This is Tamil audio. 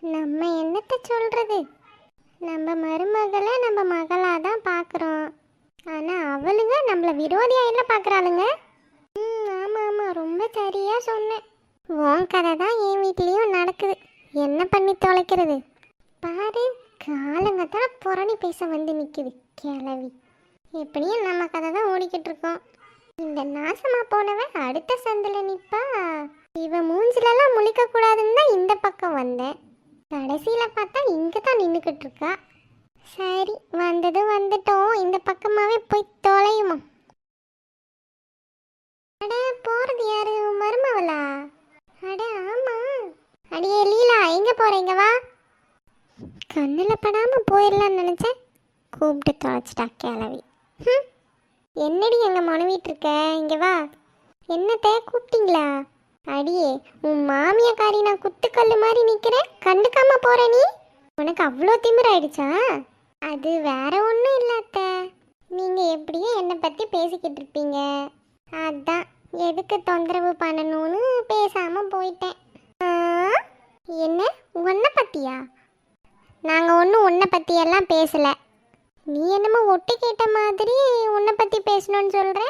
நம்ம என்னத்த சொல்றது? நம்ம மருமகளை நம்ம மகளாக தான் பார்க்குறோம். ஆனால் அவளுங்க நம்மளை விரோதியாக என்ன பார்க்குறாளுங்க? ஆமாம் ஆமாம், ரொம்ப சரியாக சொன்னேன். உன் கதை தான் என் வீட்லேயும் நடக்குது. என்ன பண்ணி தொலைக்கிறது பாரு. காலங்கத்தான் புறணி பேச வந்து நிற்குது கிளவி. எப்படியும் நம்ம கதை தான் ஓடிக்கிட்டு இருக்கோம். இந்த நாசமா போனவன் அடுத்த சந்தில் நிற்பா. இவன் மூஞ்சிலெல்லாம் முழிக்க கூடாதுன்னு தான் இந்த பக்கம் வந்தேன். கடைசியில் பார்த்தா இங்கே தான் நின்றுக்கிட்டு இருக்கா. சரி, வந்தது வந்துட்டோம். இந்த பக்கமாகவே போய் தொலையுமா? அட, போகிறது யாரு? மருமவளா? அட ஆமாம். அடியே லீலா, எங்கே போகிறீங்க? வா. கண்ணில் படாமல் போயிடலான்னு நினச்சேன். கூப்பிட்டு தொலைச்சிட்டா கிளவி. என்னடி எங்க மனைவிட்டு இருக்க? இங்கே வா. என்னத்தை கூப்பிட்டீங்களா? அடியே, உன் மாமியாக்காரி நான் குத்துக்கல்லு மாதிரி நிற்கிறேன், கண்டுக்காம போற நீ? உனக்கு அவ்வளோ திமிராயிடுச்சா? அது வேற ஒன்றும் இல்லாத்த. நீங்கள் எப்படியோ என்னை பற்றி பேசிக்கிட்டு இருப்பீங்க, அதான் எதுக்கு தொந்தரவு பண்ணணும்னு பேசாமல் போயிட்டேன். என்ன, உன்னை பற்றியா? நாங்கள் ஒன்றும் உன்னை பற்றியெல்லாம் பேசலை. நீ என்னமோ ஒட்டு கேட்ட மாதிரி உன்னை பற்றி பேசணும்னு சொல்கிற.